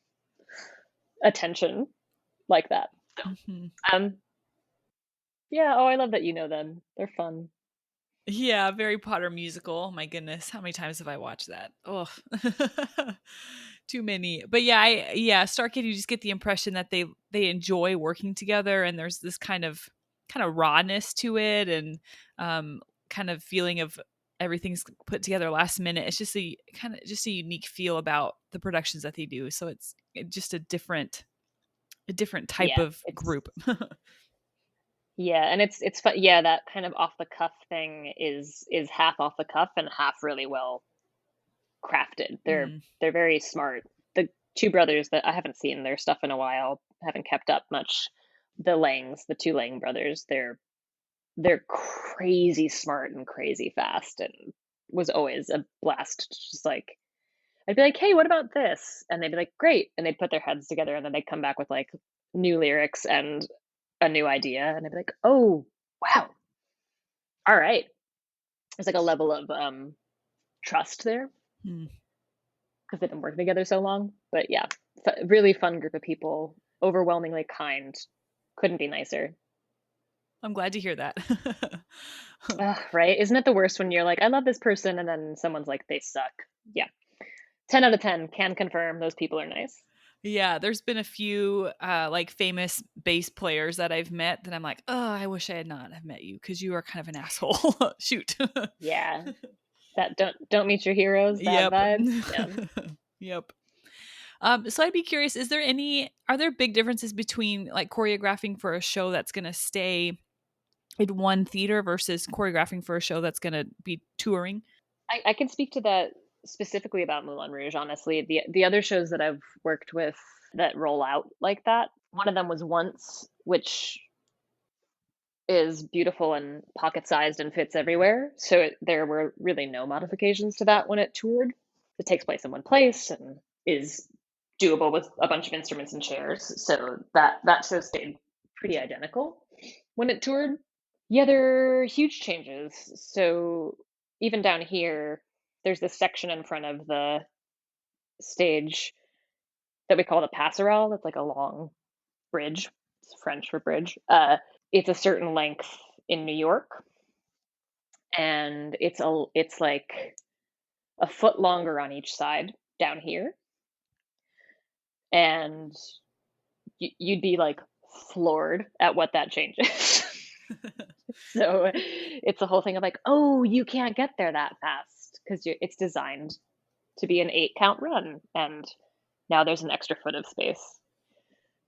attention like that. Mhm. Um, yeah, oh, I love that you know them. They're fun. Yeah, Harry Potter musical. My goodness, how many times have I watched that? Oh, too many. But yeah, Star Kid. You just get the impression that they enjoy working together, and there's this kind of rawness to it, and kind of feeling of everything's put together last minute. It's just a kind of just a unique feel about the productions that they do. So it's just a different type Yeah, of it's group. yeah, and it's fun. Yeah, that kind of off the cuff thing is half off the cuff and half really well crafted. Mm. They're very smart. The two brothers that I haven't seen their stuff in a while, haven't kept up much. The two Lang brothers, they're crazy smart and crazy fast and was always a blast. Just like I'd be like, "Hey, what about this?" And they'd be like, "Great." And they'd put their heads together and then they'd come back with like new lyrics and a new idea and I'd be like, "Oh, wow. All right." There's like a level of trust there Mm. because they've been working together so long. But yeah, really fun group of people, overwhelmingly kind. Couldn't be nicer. I'm glad to hear that. Ugh, right? Isn't it the worst when you're like, I love this person, and then someone's like, they suck? Yeah. 10 out of 10 can confirm those people are nice. Yeah, there's been a few like famous bass players that I've met that I'm like, oh, I wish I had not have met you because you are kind of an asshole. Shoot. Yeah. That don't meet your heroes, bad Yep. vibes. Yeah. Yep. So I'd be curious, are there big differences between like choreographing for a show that's gonna stay in one theater versus choreographing for a show that's gonna be touring? I can speak to that specifically about Moulin Rouge, honestly. The other shows that I've worked with that roll out like that, one of them was Once, which is beautiful and pocket sized and fits everywhere. So there were really no modifications to that when it toured. It takes place in one place and is doable with a bunch of instruments and chairs. So that show stayed pretty identical. when it toured. Yeah, there are huge changes. So even down here, there's this section in front of the stage that we call the passerelle. That's like a long bridge. It's French for bridge. It's a certain length in New York, and it's like a foot longer on each side down here, and you'd be like floored at what that changes. So it's a whole thing of like, oh, you can't get there that fast because it's designed to be an 8 count run, and now there's an extra foot of space,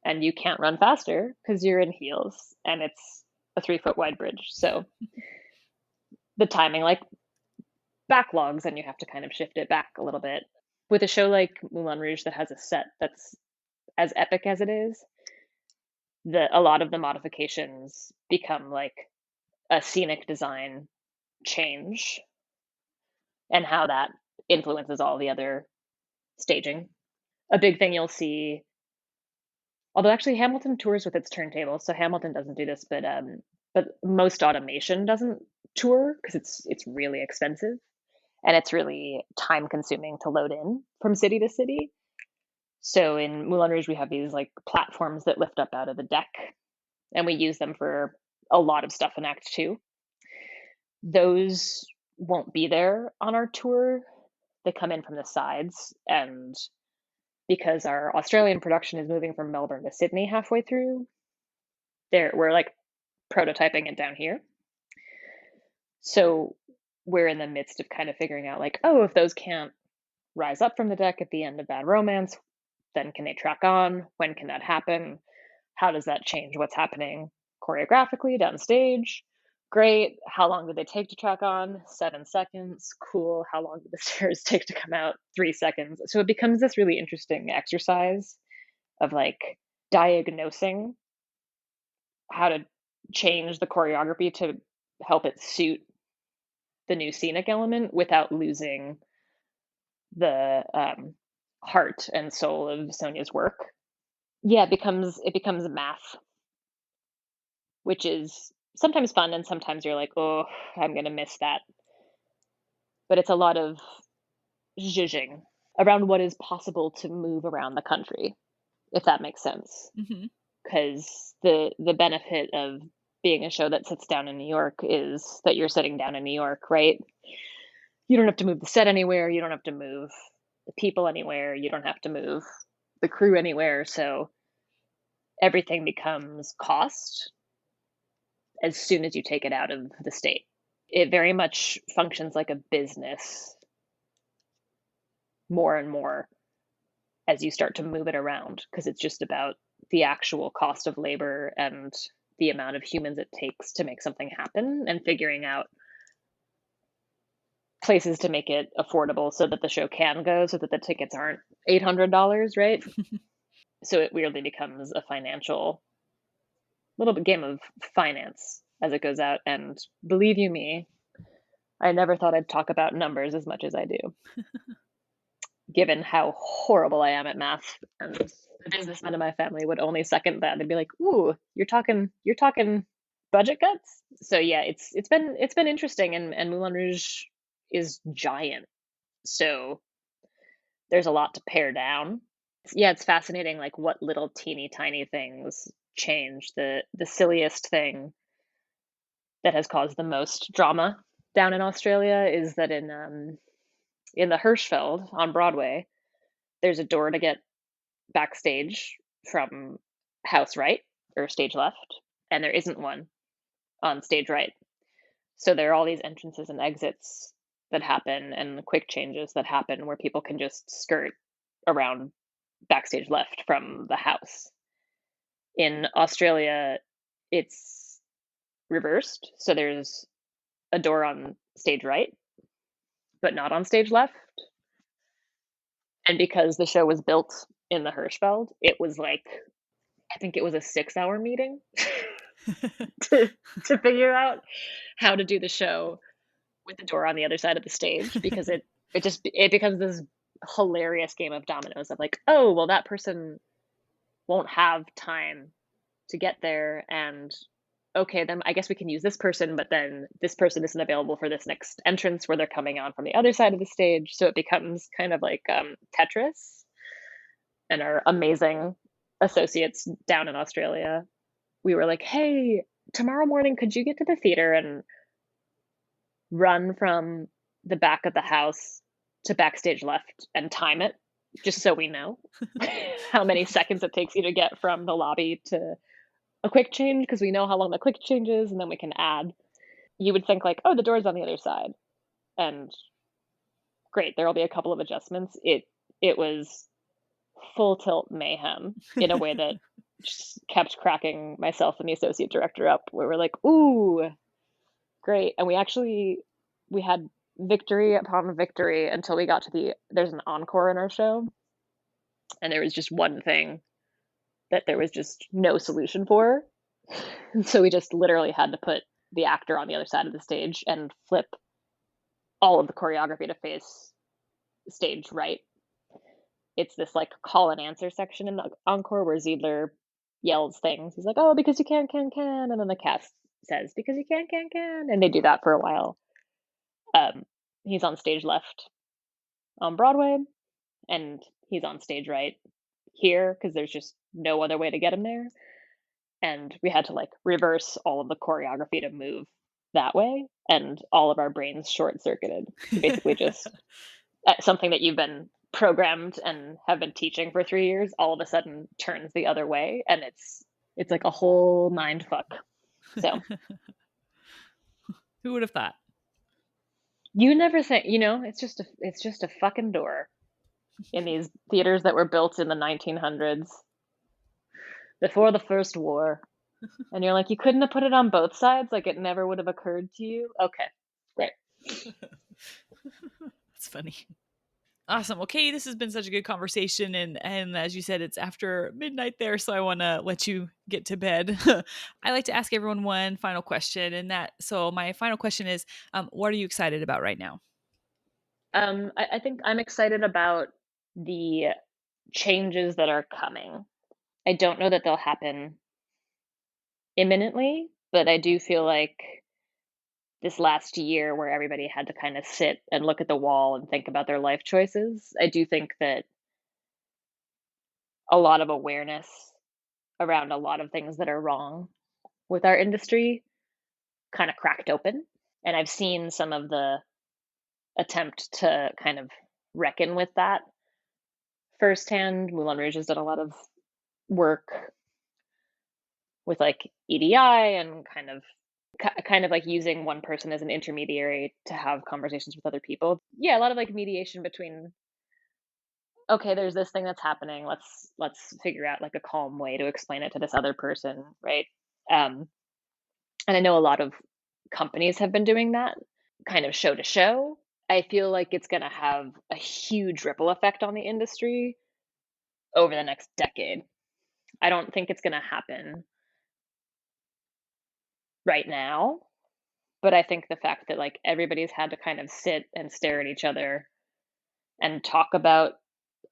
and you can't run faster because you're in heels, and it's a 3 foot wide bridge. So the timing like backlogs, and you have to kind of shift it back a little bit. With a show like Moulin Rouge that has a set that's as epic as it is, a lot of the modifications become like a scenic design change and how that influences all the other staging. A big thing you'll see, although actually Hamilton tours with its turntable, so Hamilton doesn't do this, but most automation doesn't tour because it's really expensive and it's really time consuming to load in from city to city. So in Moulin Rouge, we have these like platforms that lift up out of the deck, and we use them for a lot of stuff in Act Two. Those won't be there on our tour. They come in from the sides, and because our Australian production is moving from Melbourne to Sydney halfway through, we're like prototyping it down here. So we're in the midst of kind of figuring out like, oh, if those can't rise up from the deck at the end of Bad Romance, then can they track on? When can that happen? How does that change what's happening choreographically downstage? Great. How long did they take to track on? 7 seconds. Cool. How long did the stairs take to come out? 3 seconds. So it becomes this really interesting exercise of like diagnosing how to change the choreography to help it suit the new scenic element without losing the heart and soul of Sonia's work. Yeah, it becomes math, which is sometimes fun and sometimes you're like, oh, I'm gonna miss that. But it's a lot of zhuzhing around what is possible to move around the country, if that makes sense. Mm-hmm. Because the benefit of being a show that sits down in New York is that you're sitting down in New York, right? You don't have to move the set anywhere. You don't have to move the people anywhere. You don't have to move the crew anywhere. So everything becomes cost as soon as you take it out of the state. It very much functions like a business more and more as you start to move it around because it's just about the actual cost of labor and the amount of humans it takes to make something happen and figuring out places to make it affordable so that the show can go so that the tickets aren't $800, right? So it weirdly becomes a financial little bit game of finance as it goes out. And believe you me, I never thought I'd talk about numbers as much as I do, given how horrible I am at math. And the businessmen in my family would only second that. They'd be like, "Ooh, you're talking budget cuts." So yeah, it's been interesting, and Moulin Rouge is giant, so there's a lot to pare down. Yeah, it's fascinating, like what little teeny tiny things change. The silliest thing that has caused the most drama down in Australia is that in the Hirschfeld on Broadway, there's a door to get backstage from house right or stage left, and there isn't one on stage right. So there are all these entrances and exits that happen and quick changes that happen where people can just skirt around backstage left from the house. In Australia, it's reversed. So there's a door on stage right, but not on stage left. And because the show was built in the Hirschfeld, it was like, I think it was a 6 hour meeting to, to figure out how to do the show with the door on the other side of the stage because it becomes this hilarious game of dominoes of like, oh, well, that person won't have time to get there, and okay, then I guess we can use this person, but then this person isn't available for this next entrance where they're coming on from the other side of the stage. So it becomes kind of like Tetris. And our amazing associates down in Australia, we were like, hey, tomorrow morning, could you get to the theater and run from the back of the house to backstage left and time it just so we know how many seconds it takes you to get from the lobby to a quick change because we know how long the quick change is and then we can add. You would think like, oh, the door's on the other side and great, there'll be a couple of adjustments. It was full tilt mayhem in a way that just kept cracking myself and the associate director up where we're like, ooh, great. And we had victory upon victory until we got to there's an encore in our show. And there was just one thing that there was just no solution for. And so we just literally had to put the actor on the other side of the stage and flip all of the choreography to face stage right. It's this like call and answer section in the encore where Ziedler yells things. He's like, oh, because you can. And then the cast says, because you can. And they do that for a while. He's on stage left on Broadway, and he's on stage right here because there's just no other way to get him there. And we had to like reverse all of the choreography to move that way, and all of our brains short circuited to basically just something that you've been programmed and have been teaching for 3 years all of a sudden turns the other way, and it's like a whole mind fuck. So Who would have thought? you never think, it's just a fucking door in these theaters that were built in the 1900s before the first war, and you're like, you couldn't have put it on both sides, like it never would have occurred to you. Okay, great. That's funny. Awesome. Okay, this has been such a good conversation, and as you said, it's after midnight there, so I want to let you get to bed. I like to ask everyone one final question, so my final question is, what are you excited about right now? I think I'm excited about the changes that are coming. I don't know that they'll happen imminently, but I do feel like this last year where everybody had to kind of sit and look at the wall and think about their life choices, I do think that a lot of awareness around a lot of things that are wrong with our industry kind of cracked open. And I've seen some of the attempt to kind of reckon with that firsthand. Moulin Rouge has done a lot of work with like EDI and kind of like using one person as an intermediary to have conversations with other people. Yeah, a lot of like mediation between, okay, there's this thing that's happening. Let's figure out like a calm way to explain it to this other person, right? And I know a lot of companies have been doing that kind of show to show. I feel like it's going to have a huge ripple effect on the industry over the next decade. I don't think it's going to happen right now, but I think the fact that like everybody's had to kind of sit and stare at each other and talk about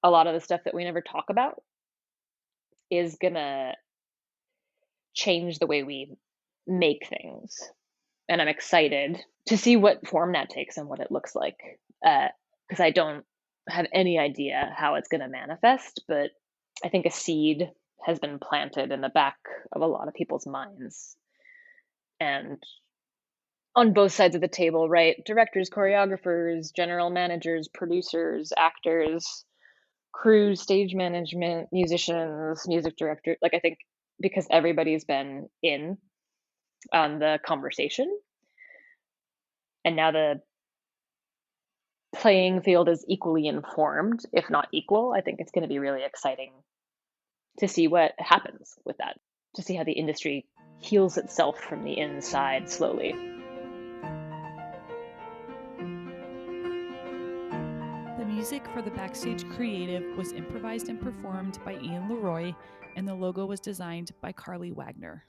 a lot of the stuff that we never talk about is going to change the way we make things. And I'm excited to see what form that takes and what it looks like. Because I don't have any idea how it's going to manifest, but I think a seed has been planted in the back of a lot of people's minds. And on both sides of the table, right? Directors, choreographers, general managers, producers, actors, crew, stage management, musicians, music director. Like, I think because everybody's been in on the conversation, and now the playing field is equally informed, if not equal, I think it's going to be really exciting to see what happens with that, to see how the industry heals itself from the inside slowly. The music for the Backstage Creative was improvised and performed by Ian Leroy, and the logo was designed by Carly Wagner.